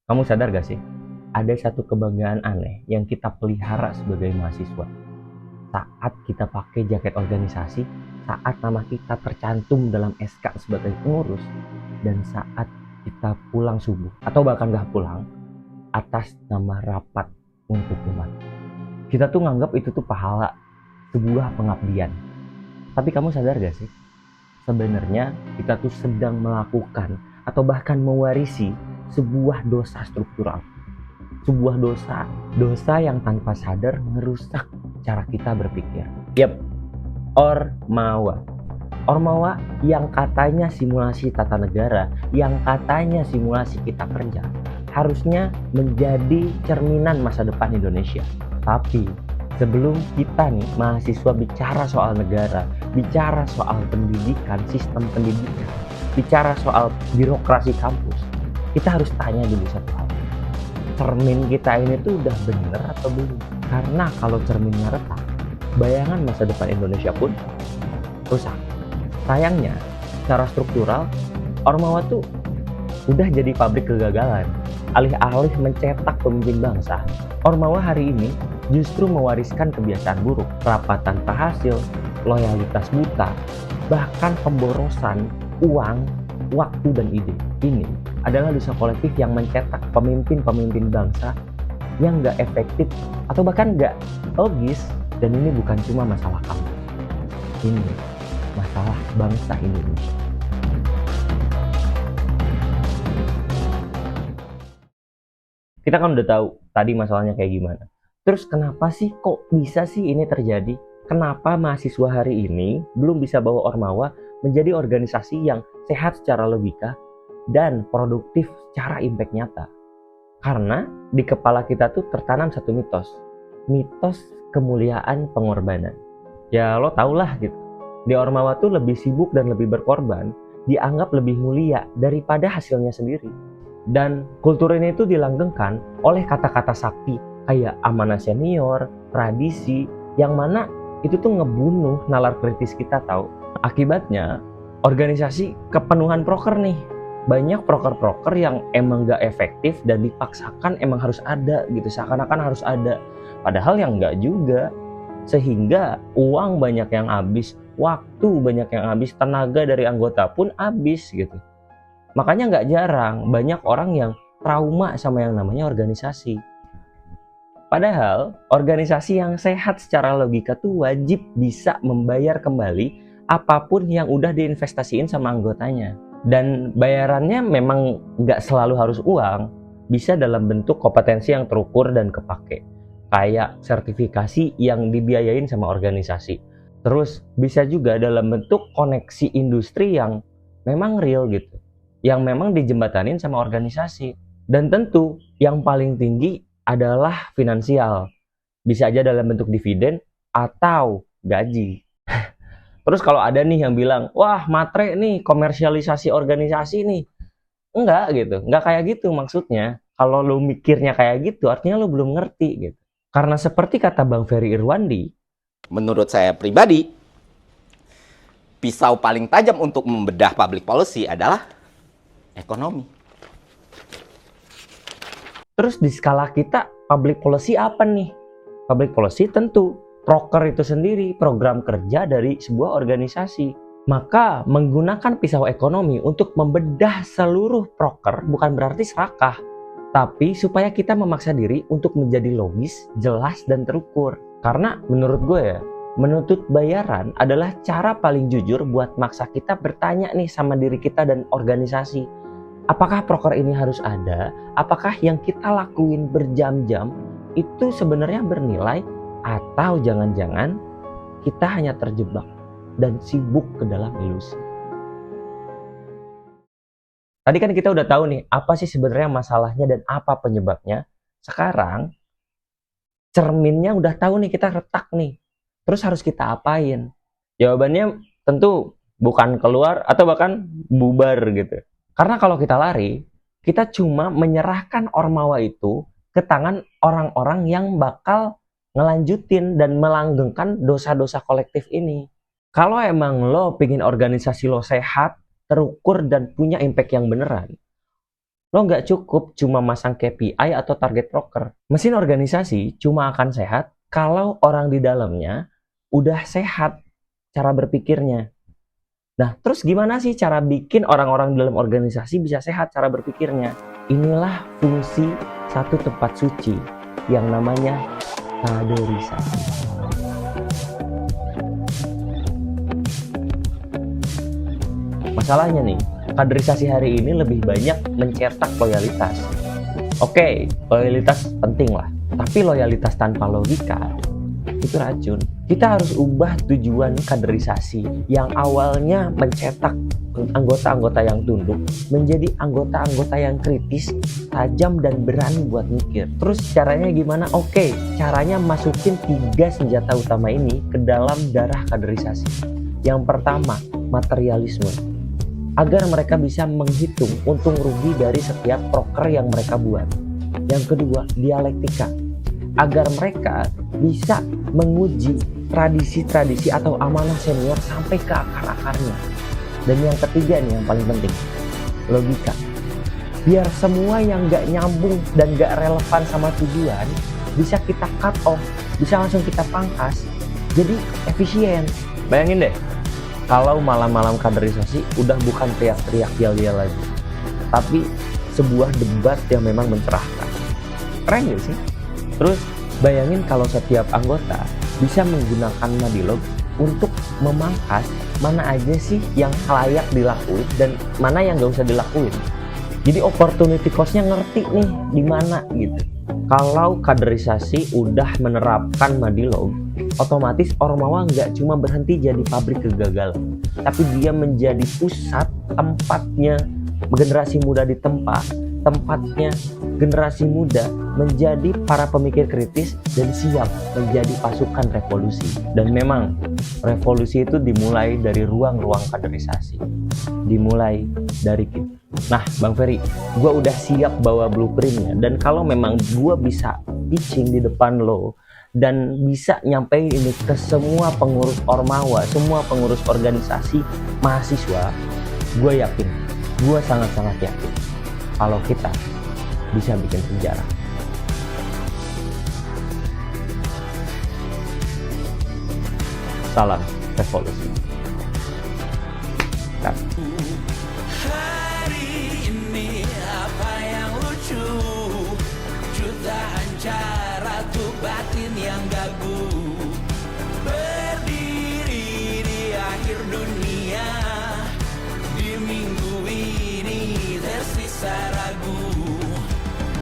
Kamu sadar gak sih? Ada satu kebanggaan aneh yang kita pelihara sebagai mahasiswa. Saat kita pakai jaket organisasi, saat nama kita tercantum dalam SK sebagai pengurus, dan saat kita pulang subuh, atau bahkan gak pulang, atas nama rapat untuk umat. Kita tuh nganggap itu tuh pahala, sebuah pengabdian. Tapi kamu sadar gak sih? Sebenarnya kita tuh sedang melakukan atau bahkan mewarisi sebuah dosa struktural, sebuah dosa yang tanpa sadar merusak cara kita berpikir. Yap, Ormawa. Ormawa yang katanya simulasi tata negara, yang katanya simulasi kita kerja, harusnya menjadi cerminan masa depan Indonesia. Tapi sebelum kita nih mahasiswa bicara soal negara, bicara soal pendidikan, sistem pendidikan, bicara soal birokrasi kampus, kita harus tanya dulu satu hal. Cermin kita ini tuh udah bener atau belum? Karena kalau cerminnya retak, bayangan masa depan Indonesia pun rusak. Sayangnya, secara struktural, Ormawa tuh udah jadi pabrik kegagalan. Alih-alih mencetak pemimpin bangsa, Ormawa hari ini justru mewariskan kebiasaan buruk, rapat tanpa hasil, loyalitas buta, bahkan pemborosan uang, waktu, dan ide. Ini adalah dosa kolektif yang mencetak pemimpin-pemimpin bangsa yang nggak efektif atau bahkan nggak logis. Dan ini bukan cuma masalah kamu, ini masalah bangsa Indonesia. Kita kan udah tahu tadi masalahnya kayak gimana. Terus kenapa sih kok bisa sih ini terjadi? Kenapa mahasiswa hari ini belum bisa bawa Ormawa menjadi organisasi yang sehat secara logika dan produktif secara impact nyata? Karena di kepala kita tuh tertanam satu mitos. Mitos kemuliaan pengorbanan. Ya lo tau lah gitu. Di Ormawa tuh lebih sibuk dan lebih berkorban, dianggap lebih mulia daripada hasilnya sendiri. Dan kultur ini tuh dilanggengkan oleh kata-kata sakti kayak amanah senior, tradisi, yang mana itu tuh ngebunuh nalar kritis kita tahu. Akibatnya organisasi kepenuhan proker nih. Banyak proker-proker yang emang gak efektif dan dipaksakan emang harus ada gitu, seakan-akan harus ada. Padahal yang gak juga. Sehingga uang banyak yang habis, waktu banyak yang habis, tenaga dari anggota pun habis gitu. Makanya nggak jarang banyak orang yang trauma sama yang namanya organisasi. Padahal organisasi yang sehat secara logika tuh wajib bisa membayar kembali apapun yang udah diinvestasiin sama anggotanya. Dan bayarannya memang nggak selalu harus uang, bisa dalam bentuk kompetensi yang terukur dan kepake. Kayak sertifikasi yang dibiayain sama organisasi. Terus bisa juga dalam bentuk koneksi industri yang memang real gitu, yang memang dijembatanin sama organisasi. Dan tentu yang paling tinggi adalah finansial. Bisa aja dalam bentuk dividen atau gaji. Terus kalau ada nih yang bilang, wah matre nih komersialisasi organisasi nih. Enggak gitu, enggak kayak gitu maksudnya. Kalau lu mikirnya kayak gitu, artinya lu belum ngerti gitu. Karena seperti kata Bang Ferry Irwandi, menurut saya pribadi, pisau paling tajam untuk membedah public policy adalah ekonomi. Terus di skala kita, public policy apa nih? Public policy tentu proker itu sendiri, program kerja dari sebuah organisasi. Maka menggunakan pisau ekonomi untuk membedah seluruh proker bukan berarti serakah, tapi supaya kita memaksa diri untuk menjadi logis, jelas, dan terukur. Karena menurut gue ya, menuntut bayaran adalah cara paling jujur buat maksa kita bertanya nih sama diri kita dan organisasi. Apakah proker ini harus ada? Apakah yang kita lakuin berjam-jam itu sebenarnya bernilai? Atau jangan-jangan kita hanya terjebak dan sibuk ke dalam ilusi? Tadi kan kita udah tahu nih, apa sih sebenarnya masalahnya dan apa penyebabnya. Sekarang, cerminnya udah tahu nih, kita retak nih. Terus harus kita apain? Jawabannya tentu bukan keluar atau bahkan bubar gitu. Karena kalau kita lari, kita cuma menyerahkan Ormawa itu ke tangan orang-orang yang bakal ngelanjutin dan melanggengkan dosa-dosa kolektif ini. Kalau emang lo pingin organisasi lo sehat, terukur, dan punya impact yang beneran, Lo nggak cukup cuma masang KPI atau target proker. Mesin organisasi cuma akan sehat kalau orang di dalamnya udah sehat cara berpikirnya. Nah, terus gimana sih cara bikin orang-orang dalam organisasi bisa sehat cara berpikirnya? Inilah fungsi satu tempat suci yang namanya kaderisasi. Masalahnya nih, kaderisasi hari ini lebih banyak mencetak loyalitas. Oke, loyalitas penting lah. Tapi loyalitas tanpa logika itu racun. Kita harus ubah tujuan kaderisasi yang awalnya mencetak anggota-anggota yang tunduk menjadi anggota-anggota yang kritis, tajam, dan berani buat mikir. Terus caranya gimana? Oke, caranya masukin 3 senjata utama ini ke dalam darah kaderisasi. Yang pertama, materialisme. Agar mereka bisa menghitung untung rugi dari setiap proker yang mereka buat. Yang kedua, dialektika. Agar mereka bisa menguji tradisi-tradisi atau amanah senior sampai ke akar-akarnya. Dan yang ketiga nih yang paling penting, logika. Biar semua yang gak nyambung dan gak relevan sama tujuan bisa kita cut off, bisa langsung kita pangkas. Jadi efisien. Bayangin deh, kalau malam-malam kaderisasi udah bukan teriak-teriak yel-yel lagi, tapi sebuah debat yang memang mencerahkan. Keren gak sih? Terus bayangin kalau setiap anggota bisa menggunakan Madilog untuk memangkas mana aja sih yang layak dilakuin dan mana yang gak usah dilakuin. Jadi opportunity cost-nya ngerti nih di mana gitu. Kalau kaderisasi udah menerapkan Madilog, otomatis Ormawa nggak cuma berhenti jadi pabrik kegagalan, tapi dia menjadi pusat tempatnya generasi muda ditempa, tempatnya generasi muda menjadi para pemikir kritis dan siap menjadi pasukan revolusi. Dan memang revolusi itu dimulai dari ruang-ruang kaderisasi, dimulai dari kita. Nah Bang Ferry, gue udah siap bawa blueprintnya, dan kalau memang gue bisa pitching di depan lo dan bisa nyampein ini ke semua pengurus Ormawa, semua pengurus organisasi mahasiswa, gue yakin, gue sangat-sangat yakin kalau kita bisa bikin sejarah. Salam revolusi. Cut.